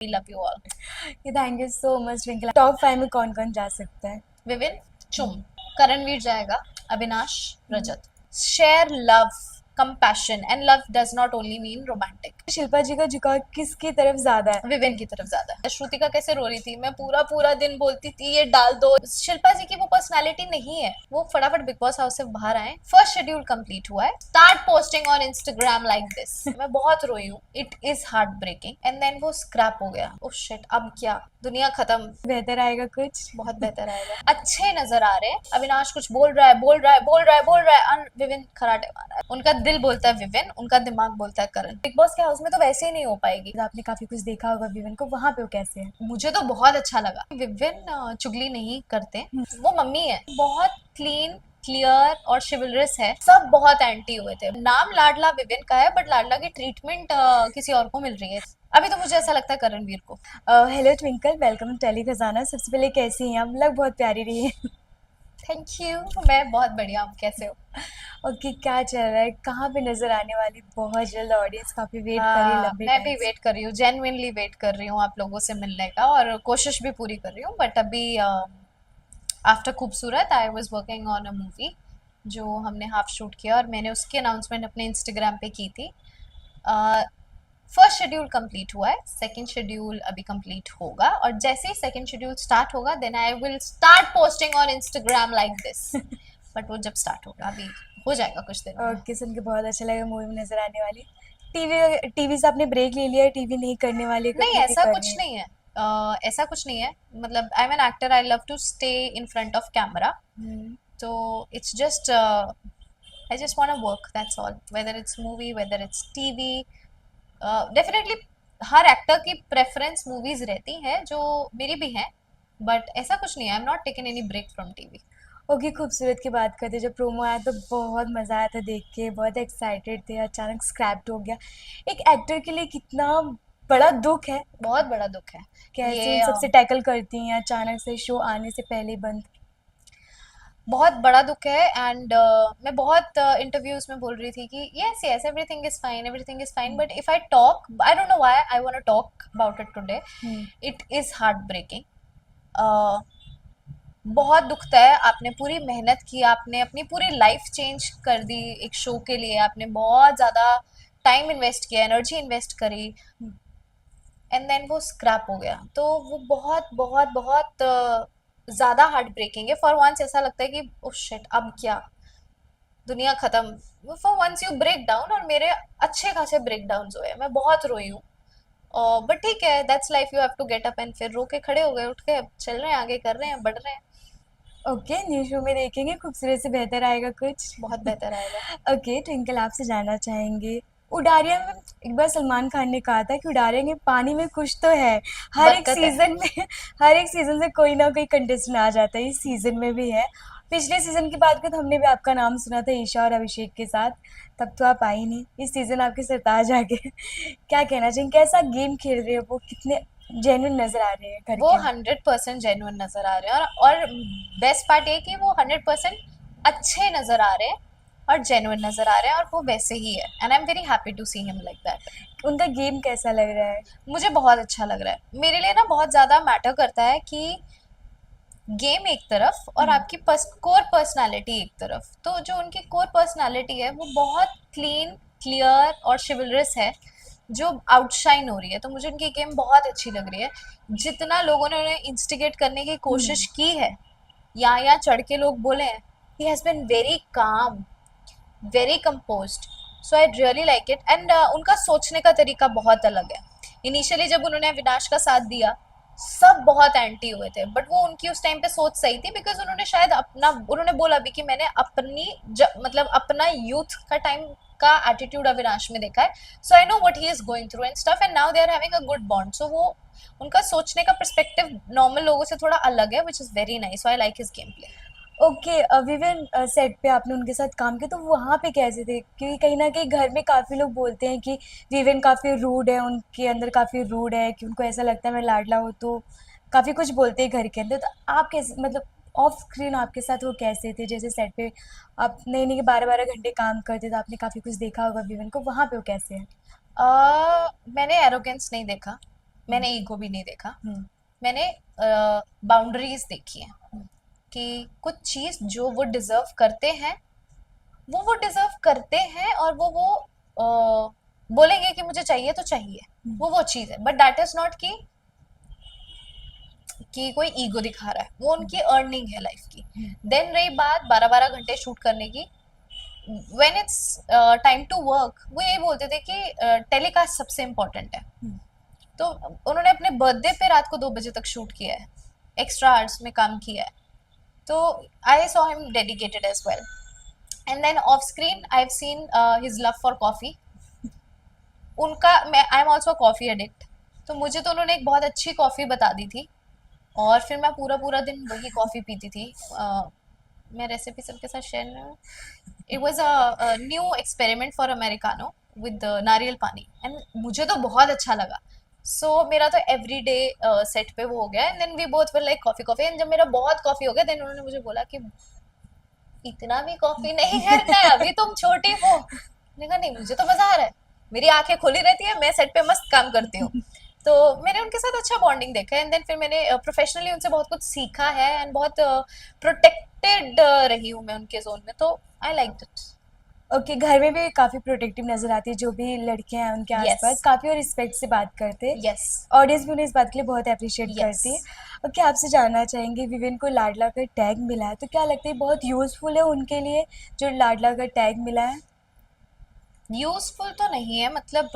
We love you all. Thank you so much twinkle. Top 5 में कौन कौन जा सकता है? विविन, चुम, करणवीर जाएगा, Avinash, Rajat. Share love, compassion, and love does not only mean romantic. Shilpa ji का झुकाव किसकी तरफ ज्यादा है? विविन की तरफ ज्यादा है। श्रुतिका कैसे रो रही थी, मैं पूरा पूरा दिन बोलती थी ये डाल दो। शिल्पा जी की वो पर्सनालिटी नहीं है। वो फटाफट बिग बॉस हाउस से बाहर आए, फर्स्ट शेड्यूल कंप्लीट हुआ है, start posting on Instagram like this. मैं बहुत रोई हूँ, it is heart breaking. And then वो स्क्रैप हो गया। ओह शिट, अब क्या, दुनिया खत्म। बेहतर आएगा कुछ? बहुत बेहतर आएगा। अच्छे नजर आ रहे हैं। अविनाश कुछ बोल रहा है, बोल रहा है, बोल रहा है, बोल रहा है, विविन खराटे मार रहा है। उनका दिल बोलता है विविन, उनका दिमाग बोलता है करण। बिग बॉस के हाउस में तो वैसे ही नहीं हो पाएगी। आपने काफी कुछ देखा होगा विवन को, वहां पे वो कैसे है? मुझे तो बहुत अच्छा लगा। विविन चुगली नहीं करते, वो मम्मी है, बहुत क्लीन, क्लियर और शिवलरस है। सब बहुत एंटी हुए थे। नाम लाडला विविन का है, बट लाडला की ट्रीटमेंट किसी और को मिल रही है। अभी तो मुझे ऐसा लगता है करणवीर को। Hello Twinkle, welcome to Telly Khazana. सबसे पहले कैसी हैं आप? लग बहुत प्यारी रही है। थैंक यू, मैं बहुत बढ़िया हूँ। कैसे हो? ओके, क्या चल रहा है? कहाँ पे नजर आने वाली? बहुत जल्द ऑडियंस काफी वेट कर रही है लंबे मैं टाइम भी से। वेट कर रही हूँ, जेन्युइनली वेट कर रही हूँ आप लोगों से मिलने का, और कोशिश भी पूरी कर रही हूँ। बट अभी आफ्टर खूबसूरत I was working on a movie जो हमने हाफ शूट किया, और मैंने उसकी अनाउंसमेंट अपने इंस्टाग्राम पे की थी। फर्स्ट शेड्यूल कंप्लीट हुआ है, सेकंड शेड्यूल अभी कंप्लीट होगा, और जैसे ही सेकंड शेड्यूल स्टार्ट होगा then I will start posting on Instagram like this. But वो जब स्टार्ट होगा, अभी हो जाएगा कुछ दिनों में। ओके, सुन के बहुत अच्छा लगा। मूवी में नजर आने वाली। टीवी से आपने ब्रेक ले लिया है? टीवी नहीं करने वाली? नहीं, कभी भी ऐसा कर रहे कुछ हैं? नहीं है। ऐसा कुछ नहीं है। मतलब I am an actor, I love to stay in front of camera. तो it's just I just want to work, that's all. Whether it's movie, whether it's TV, definitely हर एक्टर की प्रेफरेंस मूवीज रहती हैं, जो मेरी भी हैं। But ऐसा कुछ नहीं है, I am not taken any break from TV. Okay, खूबसूरत की बात करते। जब प्रोमो आया तो बहुत मज़ा आया था देख के, बहुत एक्साइटेड थे। अचानक स्क्रैप्ड हो गया। एक एक्टर के लिए कितना बड़ा दुख है। बहुत बड़ा दुख है कैसे उन ये। सबसे टैकल करती हैं अचानक से शो आने से पहले ही बंद? बहुत बड़ा दुख है। एंड मैं बहुत इंटरव्यूज में बोल रही थी कि yes yes everything is fine, everything is fine, but if I talk, I don't know why I want to talk about it today. Hmm. It is heart breaking. बहुत दुखता है। आपने पूरी मेहनत की, आपने अपनी पूरी लाइफ चेंज कर दी एक शो के लिए, आपने बहुत ज़्यादा टाइम इन्वेस्ट किया, एनर्जी इन्वेस्ट करी, एंड देन वो स्क्रैप हो गया। तो वो बहुत बहुत बहुत ज़्यादा हार्ट ब्रेकिंग है। फॉर वंस ऐसा लगता है कि ओह शिट, अब क्या, दुनिया खत्म। For once you break down, और मेरे अच्छे खासे ब्रेक डाउन हुए, मैं बहुत रोई हूँ। बट ठीक है, that's life, you have to get up, and फिर रो के खड़े हो गए, उठ के अब चल रहे हैं, आगे कर रहे हैं, बढ़ रहे हैं। ओके, न्यू शो में देखेंगे। खूबसूरत से बेहतर आएगा कुछ? बहुत बेहतर आएगा। ओके ट्विंकल, आपसे जानना चाहेंगे, उडारिया में एक बार सलमान खान ने कहा था कि उडारिया में पानी में कुछ तो है। हर एक बरकत है। सीजन में हर एक सीजन से कोई ना कोई कंटेस्टेंट आ जाता है। इस सीजन में भी है। पिछले सीजन की बात करें तो हमने भी आपका नाम सुना था ईशा और अभिषेक के साथ। तब तो आप आई नहीं। इस सीजन आपके सरताज आ गए। क्या कहना चाहिए? कैसा गेम खेल रहे हो? वो कितने जेन्युइन नजर आ रहे हैं घर वो के? 100% जेन्युइन नजर आ रहे हैं, और बेस्ट पार्ट ये कि वो 100% अच्छे नजर आ रहे हैं, और जेन्युइन नजर आ रहे हैं, और वो वैसे ही है। And I am very happy to see him like that. उनका गेम कैसा लग रहा है? मुझे बहुत अच्छा लग रहा है। मेरे लिए ना बहुत ज़्यादा मैटर करता है कि गेम एक तरफ और आपकी कोर पर्सनालिटी एक तरफ। तो जो उनकी कोर पर्सनालिटी है वो बहुत क्लीन, क्लियर और शिवलरस है, जो आउटशाइन हो रही है। तो मुझे उनकी गेम बहुत अच्छी लग रही है। जितना लोगों ने उन्हें इंस्टिगेट करने की कोशिश की है, या चढ़ के लोग बोले हैं, he has been very calm, very composed. So I really like it. And उनका सोचने का तरीका बहुत अलग है। इनिशियली जब उन्होंने विनाश का साथ दिया, सब बहुत एंटी हुए थे, बट वो उनकी उस टाइम पे सोच सही थी, बिकॉज उन्होंने शायद अपना, उन्होंने बोला भी कि मैंने मतलब अपना यूथ का टाइम का एटीट्यूड अविनाश में देखा है, so I know what he is going through and stuff, and now they are having a good bond. So वो, उनका सोचने का पर्सपेक्टिव नॉर्मल लोगों से थोड़ा अलग है, which is very nice. So I like his game play. Okay, Viven set पे आपने उनके साथ काम किया तो वहाँ पे कैसे थे? क्योंकि कहीं ना कहीं घर में काफ़ी लोग बोलते हैं कि विवेन काफ़ी रूड है, उनके अंदर काफ़ी रूड है, कि उनको ऐसा लगता है मैं लाडला हो तो काफ़ी कुछ बोलते हैं घर के अंदर। तो आप कैसे, मतलब ऑफ स्क्रीन आपके साथ वो कैसे थे? जैसे सेट पे आप नहीं नहीं 12-12 घंटे काम करते तो आपने काफ़ी कुछ देखा होगा विवेन को, वहाँ पे वो कैसे है? मैंने एरोगेंस नहीं देखा। मैंने ईगो भी नहीं देखा, हम्म, मैंने बाउंड्रीज देखी है कि कुछ चीज जो वो डिजर्व करते हैं वो डिजर्व करते हैं, और बोलेंगे कि मुझे चाहिए तो चाहिए, वो चीज है, बट दैट इज नॉट कि कोई ईगो दिखा रहा है, वो उनकी अर्निंग है लाइफ की। देन रही बात 12-12 घंटे शूट करने की, when it's time to work, वो यही बोलते थे कि टेलीकास्ट सबसे इम्पोर्टेंट है। तो उन्होंने अपने बर्थडे पे रात को 2 बजे तक शूट किया है, एक्स्ट्रा आवर्स में काम किया है। तो I saw him dedicated as well, and then off screen I have seen his love for coffee. उनका, मैं I am also coffee addict, तो मुझे तो उन्होंने एक बहुत अच्छी कॉफी बता दी थी, और फिर मैं पूरा पूरा दिन वही कॉफी पीती थी। मैं रेसिपी सबके साथ share, it was a new experiment for americano with नारियल पानी, एंड मुझे तो बहुत अच्छा लगा। सो मेरा तो एवरीडे सेट पे वो हो गया, and then we both were like coffee coffee, and जब मेरा बहुत कॉफी हो गया, देन उन्होंने मुझे बोला कि इतना भी कॉफी नहीं करना है, अभी तुम छोटी हो। मैंने कहा नहीं, मुझे तो मजा आ रहा है, मेरी आंखें खुली रहती है, मैं सेट पे मस्त काम करती हूँ। तो मैंने उनके साथ अच्छा बॉन्डिंग देखा है, एंड देन फिर मैंने प्रोफेशनली उनसे बहुत कुछ सीखा है, एंड बहुत प्रोटेक्टेड रही हूँ मैं उनके जोन में, तो आई लाइक इट। ओके, घर में भी काफ़ी प्रोटेक्टिव नज़र आती है, जो भी लड़कियां हैं उनके यस, आसपास काफ़ी और रिस्पेक्ट से बात करते हैं। यस, ऑडियंस भी उन्हें इस बात के लिए बहुत अप्रिशिएट यस। करती है। ओके, आपसे जानना चाहेंगे, विविन को लाडला का टैग मिला है, तो क्या लगता है बहुत यूज़फुल है उनके लिए जो लाडला का टैग मिला है? यूजफुल तो नहीं है, मतलब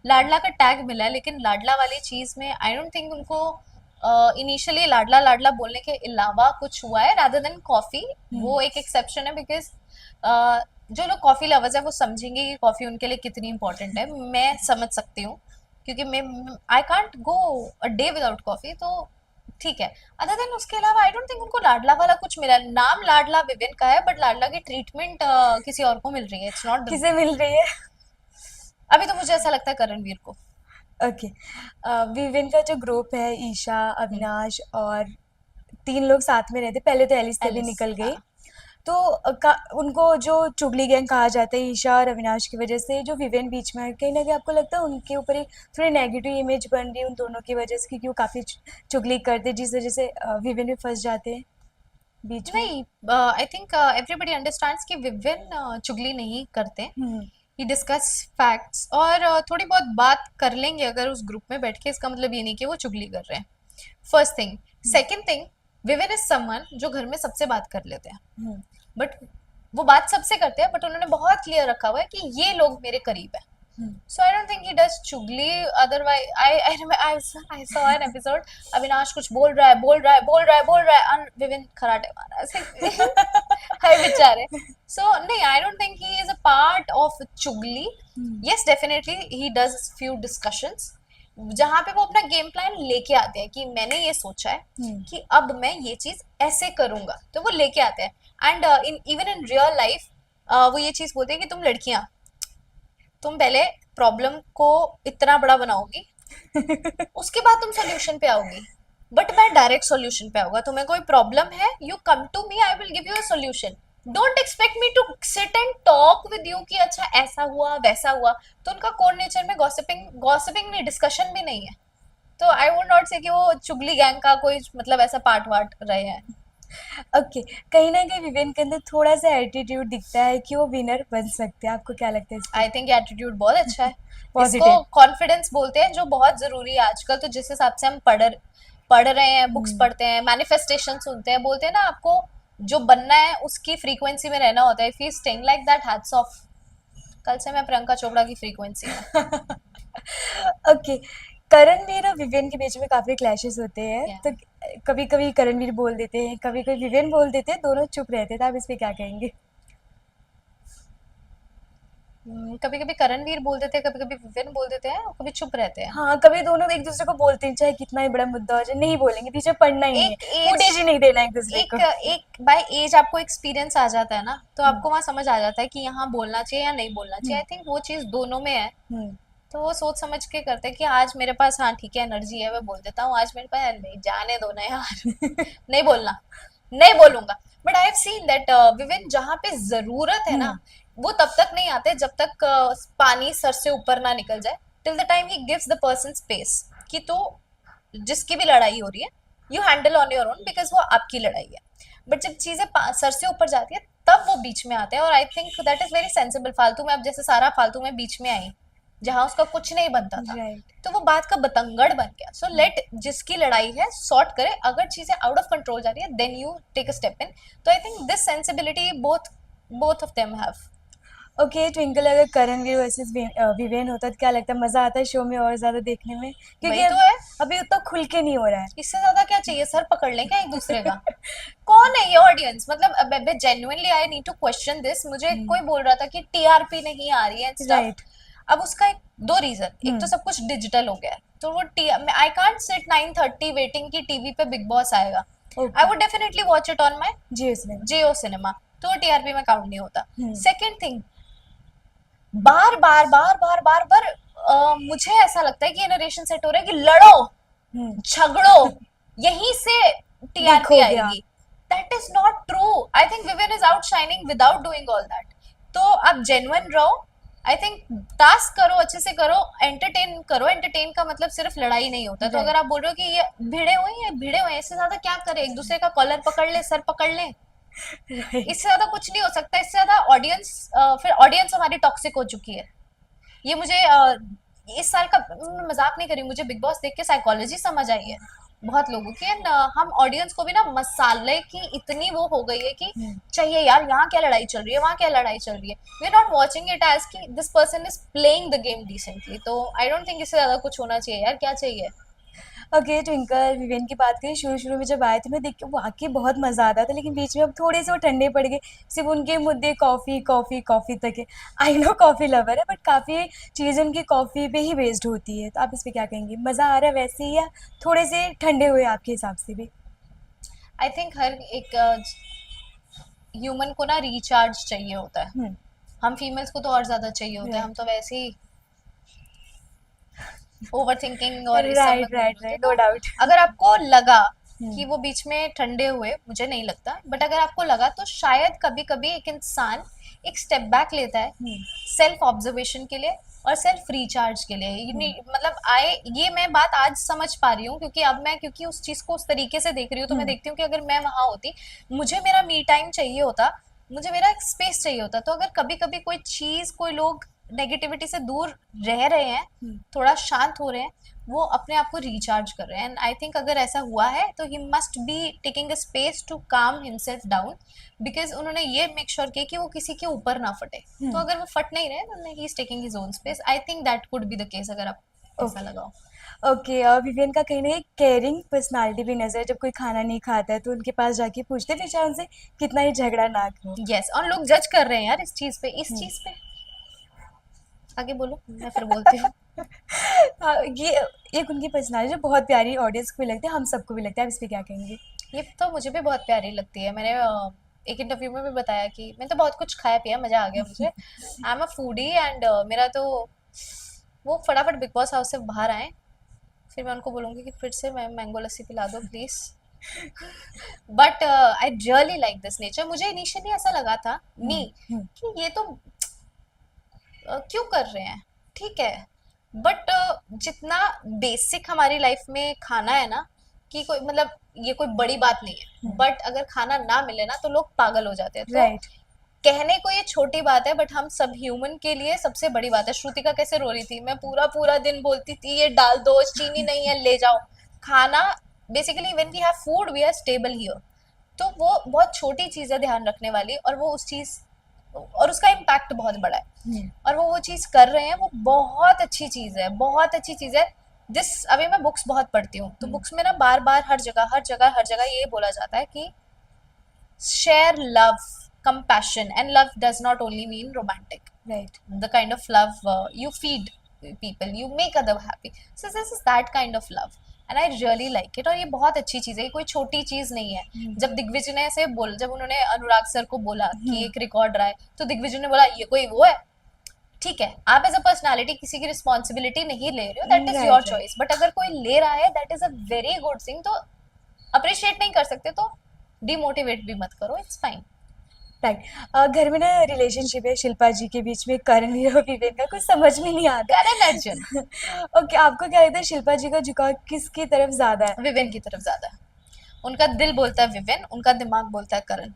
लाडला का टैग मिला है, लेकिन लाडला वाली चीज में आई डोंट थिंक उनको इनिशियली लाडला लाडला बोलने के अलावा कुछ हुआ है रादर देन कॉफी। वो एक एक्सेप्शन है, बिकॉज जो लोग कॉफी लवर्स है वो समझेंगे कि कॉफी उनके लिए कितनी इंपॉर्टेंट है, मैं समझ सकती हूँ, क्योंकि मैं I can't go a day without coffee, तो ठीक है। अदर देन उसके अलावा आई डोंट थिंक उनको लाडला वाला कुछ मिला है। नाम लाडला विविन का है, बट लाडला की ट्रीटमेंट किसी और को मिल रही है, इट्स नॉट द। किसे मिल रही है? अभी तो मुझे ऐसा लगता है करणवीर को। ओके, विविन का जो ग्रुप है, ईशा, अविनाश और 3 लोग साथ में रहते, पहले तो एलिस तभी एलिस, निकल गई। हाँ। तो उनको जो चुगली गैंग कहा जाता है ईशा और अविनाश की वजह से, जो विवेन बीच में है, कहीं ना कहीं आपको लगता है उनके ऊपर एक थोड़ी नेगेटिव इमेज बन रही है उन दोनों की वजह से, क्योंकि वो काफ़ी चुगली करते हैं, जिस वजह से विवेन भी फंस जाते हैं बीच में। नहीं, आई थिंक एवरीबडी अंडरस्टैंड्स कि विविन चुगली नहीं करते। हम्म। ही डिस्कस फैक्ट्स, और थोड़ी बहुत बात कर लेंगे अगर उस ग्रुप में बैठ के, इसका मतलब ये नहीं कि वो चुगली कर रहे हैं। First thing. Second thing, woven is someone जो घर में सबसे बात कर लेते हैं, हम्म। बट वो बात सबसे करते हैं, बट उन्होंने बहुत क्लियर रखा हुआ है कि ये लोग मेरे करीब है। हम्म। So I don't think he does chugli. Otherwise, I saw an episode. Avinash कुछ बोल रहा है, बोल रहा है, बोल रहा है, बोल रहा है, विविन खराटे मारा ऐसे। हाय बेचारे। So नहीं, I don't think he is a part of chugli. Yes, definitely he does few discussions जहाँ पे वो अपना गेम प्लान लेके आते हैं कि मैंने ये सोचा है कि अब मैं ये चीज ऐसे करूंगा, तो वो लेके आते हैं। And in even in real life वो ये चीज बोलते हैं कि तुम लड़कियां, तुम पहले प्रॉब्लम को इतना बड़ा बनाओगी, उसके बाद तुम सॉल्यूशन पे आओगी, बट मैं डायरेक्ट सॉल्यूशन पे आऊंगा। तुम्हें कोई प्रॉब्लम है, you come to me, I will give you a solution. Don't expect me to sit and talk with you कि अच्छा ऐसा हुआ वैसा हुआ। तो उनका कोर नेचर में गॉसिपिंग गॉसिपिंग नहीं, डिस्कशन भी नहीं है। तो आई वुड नॉट से कि वो चुगली गैंग का कोई मतलब ऐसा पार्ट वार्ट रहे हैं। ओके, कहीं ना कहीं विवेन के अंदर थोड़ा सा एटीट्यूड दिखता है कि वो विनर बन सकते हैं, आपको क्या लगता है इस आई थिंक एटीट्यूड बहुत अच्छा है। इसको पॉजिटिव? कॉन्फिडेंस बोलते हैं, जो बहुत जरूरी है आजकल। तो जिस हिसाब से हम पढ़ रहे हैं, बुक्स पढ़ते हैं, मैनिफेस्टेशन सुनते हैं, बोलते हैं ना आपको जो बनना है उसकी फ्रीक्वेंसी में रहना होता है। If you sting like that, hats off. कल से मैं प्रियंका चोपड़ा की फ्रीक्वेंसी में। ओके, करणवीर और विवेन के बीच में काफी क्लैशेस होते हैं, Yeah. तो कभी कभी करणवीर बोल देते हैं, कभी कभी विवेन बोल देते हैं, दोनों चुप रहते हैं, तो आप इस पे क्या कहेंगे? कभी कभी करणवीर बोल देते हैं, कभी कभी विवेन बोल देते हैं, और कभी चुप रहते हैं। हाँ, कभी दोनों एक दूसरे को बोलते हैं, चाहे कितना ही बड़ा मुद्दा हो जाए, नहीं बोलेंगे, पीछे पड़ना ही नहीं है, एक एज फुटेज ही नहीं देना एक दूसरे एक को। एक बाय एज आपको एक्सपीरियंस आ जाता है ना, तो आपको वहां समझ आ जाता है कि यहाँ बोलना चाहिए या नहीं बोलना चाहिए। आई थिंक वो चीज दोनों में है। हम्म। तो वो सोच समझ के करते हैं कि आज मेरे पास, हाँ ठीक है, एनर्जी है, मैं बोल देता हूँ। आज मेरे पास नहीं, जाने दो ना यार। नहीं बोलना, नहीं बोलूंगा। But I have seen that woven जहाँ पे जरूरत है ना, वो तब तक नहीं आते जब तक पानी सर से ऊपर ना निकल जाए, till the time he gives the person space आपकी तो जिसकी भी लड़ाई हो रही है you handle on your own because वो आपकी लड़ाई है। बट जब चीजें सर से ऊपर जाती है तब वो बीच में आते हैं, और I think that is very sensible. फालतू में, अब जैसे सारा फालतू में बीच में आई जहां उसका कुछ नहीं बनता था, राइट। तो वो बात का बतंगड़ बन गया। सो लेट जिसकी लड़ाई है सॉर्ट करे, अगर चीजें आउट ऑफ कंट्रोल जा रही है then you take a step in. तो I think this sensibility both of them have. Okay Twinkle, अगर करणवीर वर्सेस विवेन होता तो क्या लगता है, मजा आता है शो में और ज्यादा देखने में? क्योंकि वही तो है, अभी उतना खुल के नहीं हो रहा इससे ज्यादा क्या चाहिए? सर पकड़ लें क्या एक दूसरे का? कौन है ये ऑडियंस? मतलब अब genuinely I need to question this. मुझे है। कोई बोल रहा था कि टीआरपी नहीं आ रही है स्टफ। राइट। अब उसका दो रीजन, एक तो सब कुछ डिजिटल हो गया है, तो वो आई कांट सिट 9:30 वेटिंग कि टीवी पे बिग बॉस आएगा। I would definitely watch it on my Jio cinema. Jio cinema, तो वो टीआरपी में काउंट नहीं होता। हम्म। सेकेंड थिंग, बार बार बार बार बार बार मुझे ऐसा लगता है कि ये नरेशन सेट हो रहा है कि लड़ो हम्म। झगड़ो, यहीं से टीआरपी देखो गया। आएगी। That is not true. I think Viven is out shining without doing all that. तो आप जेन्युइन रहो, आई थिंक टास्क करो, अच्छे से करो, एंटरटेन करो। एंटरटेन का मतलब सिर्फ लड़ाई नहीं होता। तो Right. अगर आप बोल रहे हो कि ये भिड़े हुए हैं, इससे ज्यादा क्या करे? एक दूसरे का कॉलर पकड़ ले, सर पकड़ ले, राइट। इससे ज्यादा कुछ नहीं हो सकता। इससे ज्यादा ऑडियंस, फिर ऑडियंस हमारी टॉक्सिक हो चुकी है। ये मुझे इस साल का, मजाक नहीं करी, मुझे बिग बॉस देख के साइकोलॉजी समझ आई है बहुत लोगों की। एंड हम ऑडियंस को भी ना मसाले की इतनी वो हो गई है कि चाहिए यार, यहाँ क्या लड़ाई चल रही है, वहाँ क्या लड़ाई चल रही है। We are not watching it as कि this person is playing the game decently. तो आई डोंट थिंक इससे ज्यादा कुछ होना चाहिए यार, क्या चाहिए? ओके ट्विंकल, विवेन की बात करें, शुरू शुरू में जब आए थे मैं देख के वाकई बहुत मज़ा आता था, लेकिन बीच में अब थोड़े से वो ठंडे पड़ गए। सिर्फ उनके मुद्दे कॉफ़ी कॉफ़ी कॉफ़ी तक है। आई नो कॉफ़ी लवर है, बट काफ़ी चीज़ें उनकी कॉफ़ी पे ही बेस्ड होती है। तो आप इस पे क्या कहेंगे? मज़ा आ रहा है वैसे ही, या थोड़े से ठंडे हुए आपके हिसाब से भी? आई थिंक हर एक ह्यूमन को ना रिचार्ज चाहिए होता है। हम्म। हम फीमेल्स को तो और ज्यादा चाहिए होता है, हम राइट तो वैसे ही ओवर थिंकिंग और इस सब में राइट घूम राइट रहे थे। राइट, तो नो डाउट। अगर आपको लगा कि हम्म। वो बीच में ठंडे हुए, मुझे नहीं लगता, बट अगर आपको लगा तो शायद कभी कभी एक इंसान एक स्टेप बैक लेता है सेल्फ ऑब्जर्वेशन के लिए और सेल्फ रिचार्ज के लिए। मतलब ये मैं बात आज समझ पा रही हूँ, क्योंकि अब मैं, क्योंकि उस चीज को उस तरीके से देख रही हूँ, तो मैं देखती हूँ कि अगर मैं वहां होती, मुझे मेरा मी टाइम चाहिए होता, मुझे मेरा एक स्पेस चाहिए होता। तो अगर कभी कभी कोई चीज, कोई लोग नेगेटिविटी से दूर रह रहे हैं, थोड़ा शांत हो रहे हैं, वो अपने आप को रिचार्ज कर रहे हैं। एंड आई थिंक अगर ऐसा हुआ है तो he must be taking a space to calm himself down, because उन्होंने ये मेक श्योर किया कि वो किसी के ऊपर ना फटे। तो अगर वो फट नहीं रहे तो he is taking his own space. I think that could be the case, अगर आप ऐसा ओके लगाओ। ओके। विवियन का कहीं ना एक केयरिंग पर्सनालिटी भी नजर है। जब कोई खाना नहीं खाता है तो उनके पास जाके पूछते फिर, चाहे उनसे कितना ही झगड़ा ना हो। यस, और लोग जज कर रहे हैं यार इस चीज पे, इस चीज पे। आगे बोलो, मैं फिर बोलती हूँ। हाँ, ये एक उनकी पर्सनालिटी जो बहुत प्यारी ऑडियंस को भी लगती है, हम सबको भी लगता है। आप इस पे क्या कहेंगे? ये तो मुझे भी बहुत प्यारी लगती है। मैंने एक इंटरव्यू में भी बताया कि मैंने तो बहुत कुछ खाया पिया, मजा आ गया मुझे। I am a foodie and मेरा तो वो फटाफट बिग बॉस हाउस से बाहर आए, फिर मैं उनको बोलूंगी कि फिर से मैं मैंगो लस्सी पिला दो please. But I really like this nature. मुझे इनिशियली ऐसा लगा था नहीं हम्म। कि ये तो क्यों कर रहे हैं, ठीक है, बट जितना बेसिक हमारी लाइफ में खाना है ना, कि कोई मतलब ये कोई बड़ी बात नहीं है, बट अगर खाना ना मिले ना तो लोग पागल हो जाते हैं। तो राइट। कहने को ये छोटी बात है, बट हम सब ह्यूमन के लिए सबसे बड़ी बात है। श्रुतिका कैसे रो रही थी, मैं पूरा पूरा दिन बोलती थी ये डाल दो, चीनी नहीं है ले जाओ खाना। Basically when we have food we are stable here. तो वो बहुत छोटी चीज है ध्यान रखने वाली, और वो उस चीज, और उसका इम्पैक्ट बहुत बड़ा है, और वो चीज कर रहे हैं, वो बहुत अच्छी चीज है, बहुत अच्छी चीज है। दिस, अभी मैं बुक्स बहुत पढ़ती हूँ, तो बुक्स में ना बार बार हर जगह हर जगह हर जगह ये बोला जाता है कि share love, compassion, and love does not only mean romantic. Right. The kind of love you feed people, you make other happy. So this is that kind of love, and I really like it. और ये बहुत अच्छी चीज है, ये कोई छोटी चीज नहीं है। जब दिग्विजय ने ऐसे बोल, जब उन्होंने अनुराग सर को बोला कि एक रिकॉर्ड रहा है, तो दिग्विजय ने बोला ये कोई वो है, ठीक है, आप एज अ पर्सनालिटी किसी की रिस्पॉन्सिबिलिटी नहीं ले रहे हो, that is your choice. But अगर कोई ले रहा है, that is a very good thing. तो अप्रिशिएट नहीं कर सकते तो डिमोटिवेट भी मत करो, इट्स फाइन। राइट। घर में ना रिलेशनशिप है शिल्पा जी के बीच में, करण और विवेक का, कुछ समझ में नहीं आता। करण अर्जुन। ओके, आपको क्या लगता है शिल्पा जी का झुकाव किसकी तरफ ज्यादा है? विवेन की तरफ ज्यादा है। उनका दिल बोलता है विवेन, उनका दिमाग बोलता है करण।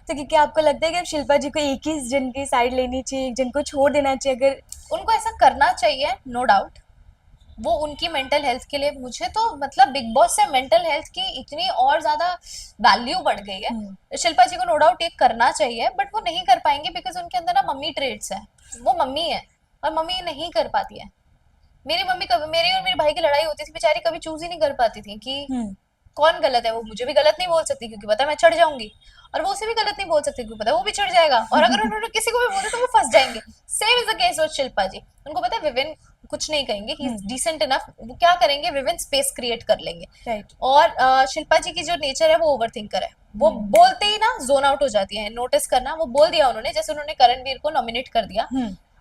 तो क्या आपको लगता है कि अब शिल्पा जी को एक ही जन की साइड लेनी चाहिए, एक जन को छोड़ देना चाहिए अगर? उनको ऐसा करना चाहिए, नो डाउट। वो उनकी मेंटल हेल्थ के लिए, मुझे तो मतलब बिग बॉस से मेंटल हेल्थ की इतनी और ज्यादा वैल्यू बढ़ गई है। शिल्पा जी को नो डाउट ये करना चाहिए, बट वो नहीं कर पाएंगे बिकॉज उनके अंदर ना मम्मी ट्रेड्स है। वो मम्मी है और मम्मी ये नहीं कर पाती है। मेरी मम्मी कभी, मेरी और मेरे भाई की लड़ाई होती थी, बेचारी कभी चूज ही नहीं कर पाती थी कि हम्म। कौन गलत है। वो मुझे भी गलत नहीं बोल सकती क्योंकि पता है मैं चढ़ जाऊंगी, और वो उसे भी गलत नहीं बोल सकती क्योंकि पता है वो भी चढ़ जाएगा, और अगर उन्होंने किसी को भी बोले तो वो फंस जाएंगे। Same is the case with Shilpa ji. उनको पता है विवेन कुछ नहीं कहेंगे, ही इज डिसेंट इनफ। वो क्या करेंगे, विवेन स्पेस क्रिएट कर लेंगे। राइट। और शिल्पा जी की जो नेचर है वो ओवर थिंकर है। वो बोलते ही ना जोन आउट हो जाती है। नोटिस करना, वो बोल दिया उन्होंने, जैसे उन्होंने करणवीर को नॉमिनेट कर दिया,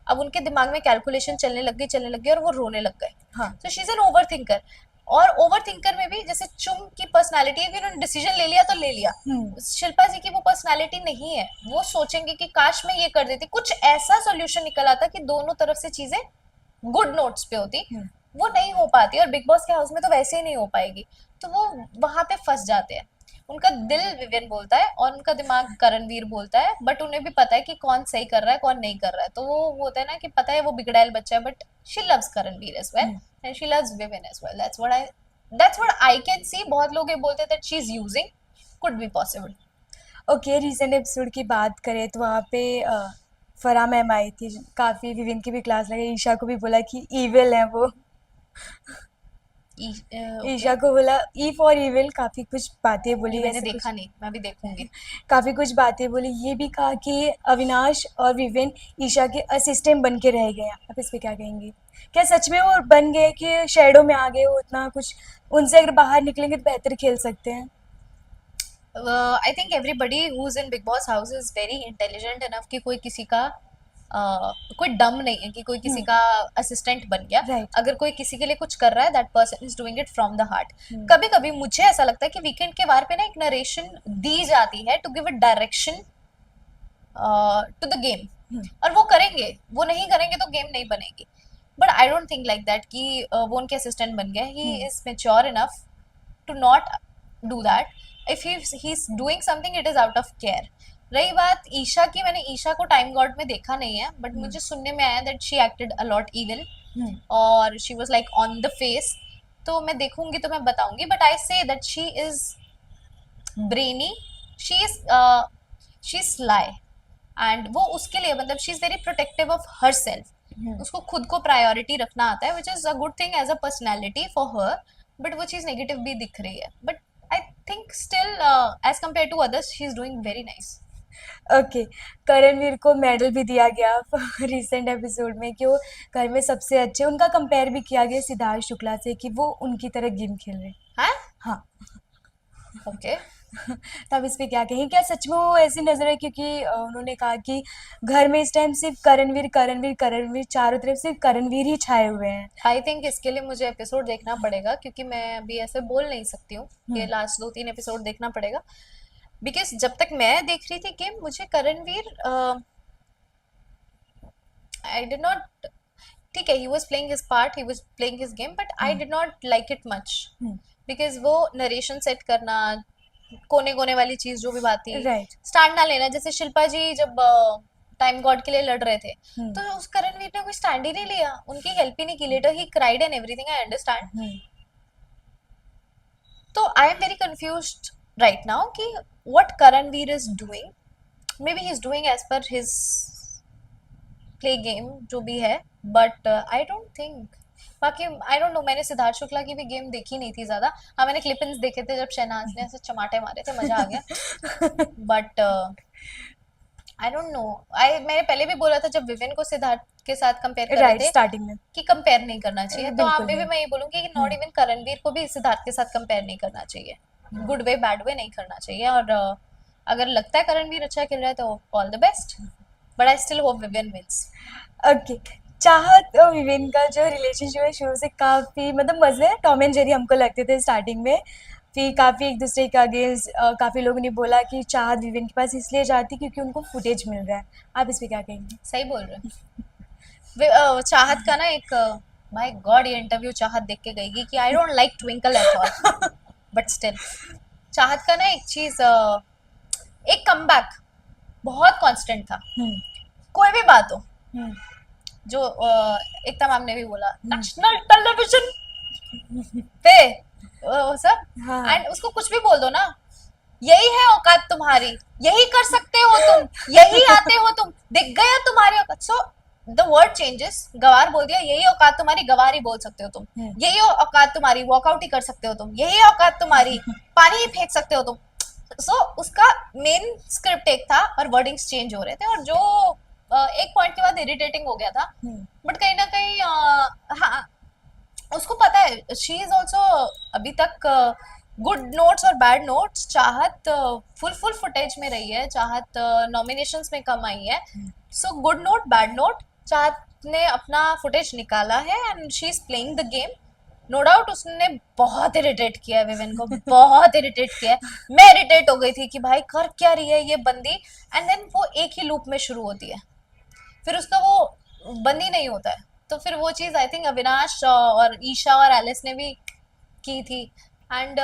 अब उनके दिमाग में कैलकुलेशन चलने लग गई और वो रोने लग गए। हाँ। तो she is an over thinker. और ओवर थिंकर में भी जैसे चुम की पर्सनालिटी है कि उन्होंने डिसीजन ले लिया तो ले लिया। शिल्पा जी की वो पर्सनालिटी नहीं है। वो सोचेंगे कि काश मैं ये कर देती, कुछ ऐसा सोल्यूशन निकल आता कि दोनों तरफ से चीजें गुड नोट्स पे होती। वो नहीं हो पाती, और बिग बॉस के हाउस में तो वैसे ही नहीं हो पाएगी। तो वो वहां पे फंस जाते हैं। उनका दिल विवियन बोलता है और उनका दिमाग करणवीर बोलता है, बट उन्हें भी पता है कि कौन सही कर रहा है कौन नहीं कर रहा है। तो वो होता है ना कि पता है वो बिगड़ैल बच्चा है, but she loves Karanveer as well and she loves Vivian as well. That's what I can see. बहुत लोग ये बोलते हैं that she is using, could be possible. Okay, recent episode की बात करें तो वहाँ पे फराह मैम आई थी, काफ़ी विविन की भी क्लास लगाई, ईशा को भी बोला कि ईविल है वो। ईशा को बोला ई फॉर ईविल, काफ़ी कुछ बातें बोली, मैंने ऐसे देखा नहीं, मैं भी देखूंगी। काफ़ी कुछ बातें बोली। ये भी कहा कि अविनाश और विविन ईशा के असिस्टेंट बन के रह गए हैं। आप इस पे क्या कहेंगे? क्या सच में वो बन गए कि शैडो में आ गए हो उतना कुछ? उनसे अगर बाहर निकलेंगे तो बेहतर खेल सकते हैं। I think everybody who is in big boss house is very intelligent enough कि कोई किसी का कोई डम नहीं है कि कोई किसी का असिस्टेंट बन गया। Right. अगर कोई किसी के लिए कुछ कर रहा है, that person is doing it from the heart. कभी कभी मुझे ऐसा लगता है कि वीकेंड के वार पे ना एक नरेशन दी जाती है to give a direction to the game, और वो करेंगे। वो नहीं करेंगे तो गेम नहीं बनेगी। But I don't think like that कि वो उनके असिस्टेंट बन गए। He is mature enough to not do that. If he is doing something, it is out of care. रही बात ईशा की, मैंने ईशा को टाइम गॉड में देखा नहीं है, बट मुझे सुनने में आया that she acted a lot evil और she was like on the face. तो मैं देखूंगी तो मैं बताऊंगी, but I say that she is brainy, she is sly, and वो उसके लिए मतलब she is very protective of herself. उसको खुद को प्रायोरिटी रखना आता है, which is a good thing as a personality for her. But वो चीज नेगेटिव भी दिख रही है, but I think still as compare to others she is doing very nice. Okay, Karanveer को मेडल भी दिया गया रिसेंट एपिसोड में कि वो घर में सबसे अच्छे, उनका कंपेयर भी किया गया सिद्धार्थ शुक्ला से कि वो उनकी तरह गेम खेल रहे। हाँ, हाँ। ओके। तो आप इस पे क्या कहेंगे? क्या सच में वो ऐसी नजर है? क्योंकि उन्होंने कहा कि घर में इस टाइम सिर्फ करणवीर करणवीर करणवीर, चारों तरफ सिर्फ करणवीर ही छाए हुए हैं। आई थिंक इसके लिए मुझे एपिसोड देखना पड़ेगा, क्योंकि मैं अभी ऐसे बोल नहीं सकती हूँ। ये लास्ट 2-3 एपिसोड देखना पड़ेगा, बिकॉज जब तक मैं देख रही थी गेम, मुझे करणवीर आई डिड नॉट, ठीक है, he was playing his part, he was playing his game, but I did not like it much. Because वो नरेशन सेट करना, कोने कोने वाली चीज जो भी बात थी, Right. स्टैंड ना लेना। जैसे शिल्पा जी जब टाइम गॉड के लिए लड़ रहे थे, तो उस करणवीर ने कोई स्टैंड ही नहीं लिया, उनकी हेल्प ही नहीं की। Later he cried and everything, I understand. तो I am very confused right now कि what Karanveer is doing. Maybe he is doing as per his play game जो भी है, बट आई डोंट थिंक, बाकी आई don't no. मैंने सिद्धार्थ शुक्ला की भी game देखी नहीं थी ज्यादा। हाँ, मैंने क्लिपिंग्स देखे थे जब शहनाज ने ऐसे चमाटे मारे थे, मजा आ गया। But I don't no. मैंने पहले भी बोला था जब विविन को सिद्धार्थ के साथ कंपेयर कर रहे राइट, थे स्टार्टिंग में। कि कंपेयर नहीं करना चाहिए, तो बिल्कुल आप में भी नहीं। मैं ये बोलूंगी कि नॉट इवन करणवीर को भी सिद्धार्थ के साथ कंपेयर नहीं करना चाहिए। गुड वे बैड वे नहीं करना चाहिए। और अगर लगता है करणवीर अच्छा खेल रहा है तो all the best, but I still hope Vivian wins. Okay, Chahat और विवेन का जो रिलेशनशिप है शुरू से काफी मतलब मजे, टॉम एंड जेरी हमको लगते थे स्टार्टिंग में, फिर काफ़ी एक दूसरे के अगेंस्ट काफ़ी लोगों ने बोला कि चाहत विवेन के पास इसलिए जाती क्योंकि उनको फुटेज मिल रहा है। आप इस पे क्या कहेंगे? सही बोल रहे हो। चाहत का ना एक, माय गॉड, ये इंटरव्यू चाहत देख के गई कि आई don't like twinkle at all, but still चाहत का ना एक चीज, एक कमबैक बहुत कांस्टेंट था। हम्म कोई भी बात हो, हम्म जो एकता मैम ने भी बोला, हम्म, नेशनल टेलीविजन पे वो सब, हाँ। एंड उसको कुछ भी बोल दो ना, यही है औकात तुम्हारी, यही कर सकते हो तुम, यही आते हो तुम, दिख गया तुम्हारी औकात। सो द वर्ड चेंजेस, गवार बोल दिया, यही औकात तुम्हारी, गवार ही बोल सकते हो तुम, हम्म यही औकात तुम्हारी, वॉकआउट ही कर सकते हो तुम, यही औकात तुम्हारी, पानी ही फेंक सकते हो तुम। सो उसका मेन स्क्रिप्ट एक था और वर्डिंग्स चेंज हो रहे थे, और जो एक पॉइंट के बाद इरिटेटिंग हो गया था। हम्म बट कहीं ना कहीं हाँ, उसको पता है, शी इज ऑल्सो अभी तक गुड नोट्स और bad notes, Chahat full full footage में रही है, चाहत नॉमिनेशंस में कम आई है। So good note bad note, Chahat ने अपना फुटेज निकाला है and she is playing the game. No doubt उसने बहुत इरिटेट किया है विवेन को, बहुत इरिटेट किया है। मैं इरिटेट हो गई थी कि भाई कर क्या रही है ये बंदी, एंड देन वो एक ही लूप में शुरू होती है, फिर उसका वो बंद ही नहीं होता है। तो फिर वो चीज़ आई थिंक अविनाश और ईशा और एलिस ने भी की थी। एंड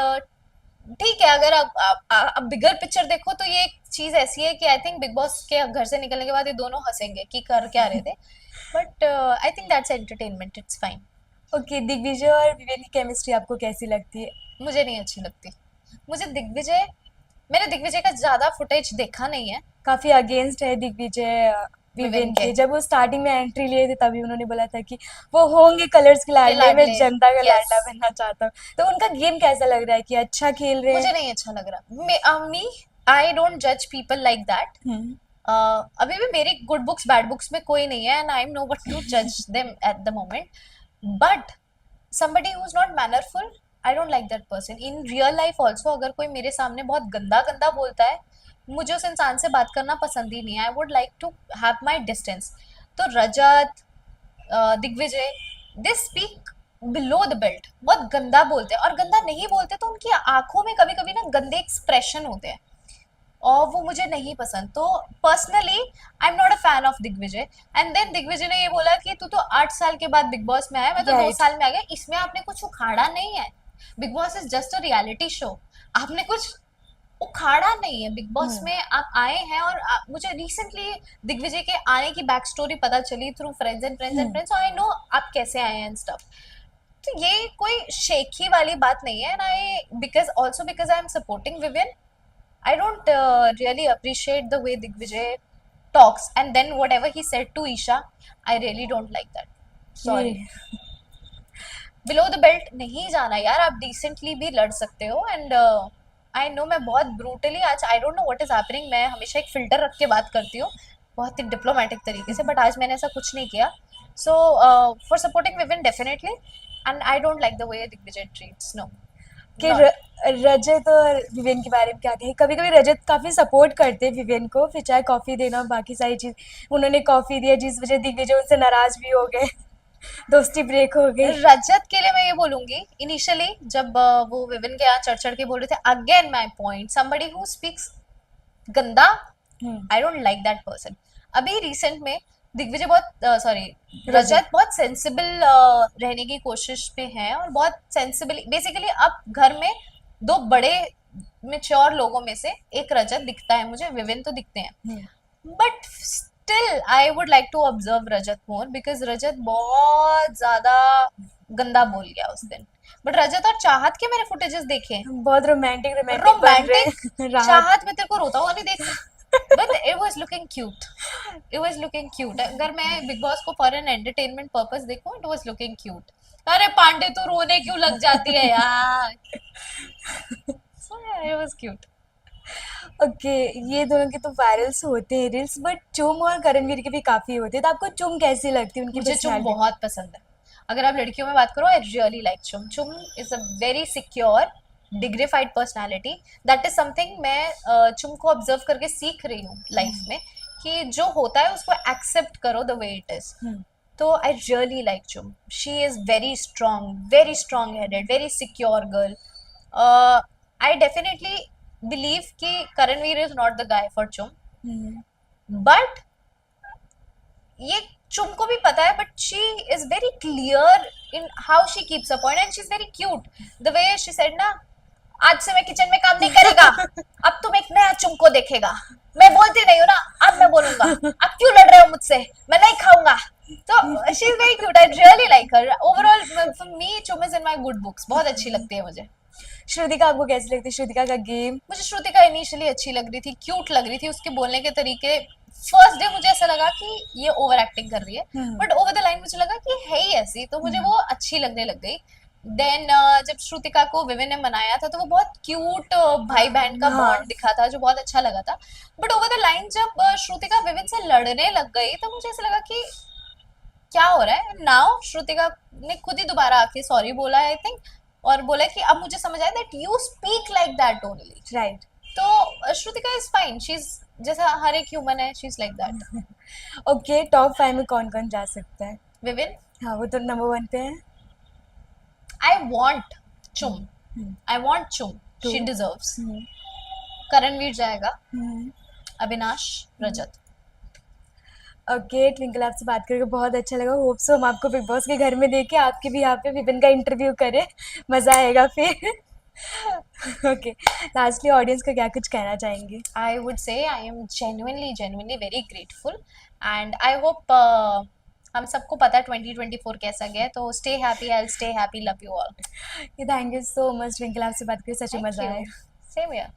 ठीक है, अगर आप बिगर पिक्चर देखो तो ये एक चीज़ ऐसी है कि आई थिंक बिग बॉस के घर से निकलने के बाद ये दोनों हंसेंगे कि कर क्या रहे थे, but I think that's entertainment, it's fine. Okay, Digvijay और विवेन की केमिस्ट्री आपको कैसी लगती है? मुझे नहीं अच्छी लगती। मुझे दिग्विजय, मैंने दिग्विजय का ज़्यादा फुटेज देखा नहीं है काफी अगेंस्ट है दिग्विजय विवेन विवेन के के। जब वो स्टार्टिंग में एंट्री लिए थे तभी उन्होंने बोला था कि वो होंगे कलर्स के लाडले, मैं लाडले। जनता का यस, लाडला बनना चाहता हूँ। तो उनका गेम कैसा लग रहा है कि अच्छा खेल रहे मुझे हैं? नहीं अच्छा लग रहा। मी आई डोंट जज पीपल लाइक दैट। हम्म अभी भी मेरी गुड बुक्स बैड बुक्स में कोई नहीं है, and I am nobody to जज them at the moment. But somebody who's not mannerful, I don't like that person in real life also। अगर कोई मेरे सामने बहुत गंदा गंदा बोलता है, मुझे उस इंसान से बात करना पसंद ही नहीं है। I would like to have my distance. तो Rajat, Digvijay, they speak below the belt, बहुत गंदा बोलते हैं, और गंदा नहीं बोलते तो उनकी आंखों में कभी कभी ना गंदे एक्सप्रेशन होते हैं, और वो मुझे नहीं पसंद। तो personally I am not a fan of Digvijay. And then Digvijay ने ये बोला कि तू तो 8 साल के बाद बिग बॉस में आया, मैं तो 2 साल में आ गया, इसमें आपने कुछ उखाड़ा नहीं है। Big boss is just a reality show, आपने कुछ उखाड़ा नहीं है। बिग बॉस हम्म में आप आए हैं, और मुझे रिसेंटली दिग्विजय के आने की बैक स्टोरी पता चली through friends and friends and hmm friends, I know आप कैसे आए हैं एंड स्टफ। तो ये कोई शेखी वाली बात नहीं है। And I because also because I am supporting Vivian, I don't really appreciate the way Digvijay talks, and then whatever he said to Isha, I really don't like that. Sorry. ये Below the belt नहीं जाना यार, आप decently भी लड़ सकते हो। And I know मैं बहुत ब्रूटली आज, आई don't know what is happening, मैं हमेशा एक फिल्टर रख के बात करती हूँ बहुत ही डिप्लोमेटिक तरीके से, बट आज मैंने ऐसा कुछ नहीं किया। So for supporting Vivian definitely, and I don't like the way Digvijay treats, no कि नॉट। रजत और विवेन के बारे में क्या कहें? कभी कभी रजत काफी सपोर्ट करते हैं विवेन को, फिर चाहे कॉफी देना बाकी सारी चीज। उन्होंने कॉफी दिया जिस वजह दिग्विजय उनसे नाराज भी हो गए। दोस्ती ब्रेक हो गई। रजत के लिए मैं ये बोलूंगी, इनिशियली जब वो विविन के यहाँ चढ़ चढ़ के बोल रहे थे, again my point, somebody who speaks गंदा, hmm I don't like that person. अभी रिसेंट में दिग्विजय बहुत, सॉरी, रजत रजत बहुत सेंसिबल रहने की कोशिश में है, और बहुत सेंसिबल बेसिकली अब घर में दो बड़े मेच्योर लोगों में से एक रजत दिखता है मुझे, विविन तो दिखते हैं, hmm but still I would like to observe Rajat more, because Rajat बहुत ज्यादा गंदा बोल गया उस दिन। बट रजत और चाहत के मैंने फुटेजेस देखे हैं, बहुत रोमांटिक रोमांटिक बन रहे रोमांटिक। हैं। राहत। चाहत में तेरे को रोता हुआ नहीं देख, but it was looking cute, it was looking cute. अगर मैं बिग बॉस को फॉर एन एंटरटेनमेंट पर्पस देखूं, इट वाज लुकिंग क्यूट। अरे पांडे तू रोने क्यों लग जाती है यार, so it was cute. Okay, ये दोनों के तो वायरल्स होते हैं रील्स, बट चुम और करणवीर के भी काफी होते हैं। तो आपको चुम कैसी लगती है, उनकी मुझे चुम पर्सनालिटी? बहुत पसंद है। अगर आप लड़कियों में बात करो, आई रियली लाइक चुम। चुम is a very secure dignified personality. That is something मैं चुम को ऑब्जर्व करके सीख रही हूँ लाइफ में, कि जो होता है उसको एक्सेप्ट करो the way it is. Hmm तो I really like Chum. She is very strong headed, very secure girl. I definitely believe कि Karanveer is not the guy for Chum, hmm, but ये चुम को भी पता है, but she is very clear in how she keeps a point and she is very cute the way she said ना, आज से मैं किचन में काम नहीं करेगा, अब तुम एक नया चुम को देखेगा, मैं बोलती नहीं हूँ ना, अब मैं बोलूंगा, अब क्यों लड़ रहे हो मुझसे, मैं नहीं खाऊंगा। तो she is very cute, I really like her. Overall for me Chum is in my good books, बहुत अच्छी लगती है मुझे। श्रुतिका आपको कैसी लगती है, श्रुतिका का गेम? मुझे श्रुतिका इनिशियली अच्छी लग रही थी, क्यूट लग रही थी, उसके बोलने के तरीके, फर्स्ट डे मुझे ऐसा लगा कि ये ओवर एक्टिंग कर रही है, बट ओवर द लाइन मुझे लगा कि है ही ऐसी, तो मुझे वो अच्छी लगने लग गई। देन जब श्रुतिका को विविन ने मनाया था तो वो बहुत क्यूट भाई बहन का हाँ बॉन्ड दिखा था जो बहुत अच्छा लगा था। बट ओवर द लाइन जब श्रुतिका विविन से लड़ने लग गई तो मुझे ऐसा लगा कि क्या हो रहा है नाउ। श्रुतिका ने खुद ही दोबारा आके सॉरी बोला आई थिंक, और बोला कि अब मुझे समझ आया that you speak like that only. Right. तो Shrutika is fine, she is जैसा हर एक ह्यूमन है, she is like that. Okay, top 5 में कौन कौन जा सकता है? विविन, हाँ, वो तो नंबर 1 पे है। I want Chum, hmm, I want Chum, too. She deserves. Hmm, Karanveer जाएगा, hmm, Avinash, Rajat. Okay Twinkle, आपसे बात करके बहुत अच्छा लगा। होप सो हम आपको बिग बॉस के घर में देखे, आपके भी यहाँ पे विपिन का इंटरव्यू करें, मज़ा आएगा फिर। ओके, लास्टली ऑडियंस को क्या कुछ कहना चाहेंगे? I would say I am genuinely very grateful and I hope हम सबको पता है 2024 कैसा गया है, तो stay happy, I'll stay happy, love you all. Thank you so much twinkle, आपसे बात करके सच में Thank मज़ा you. आया। Same here.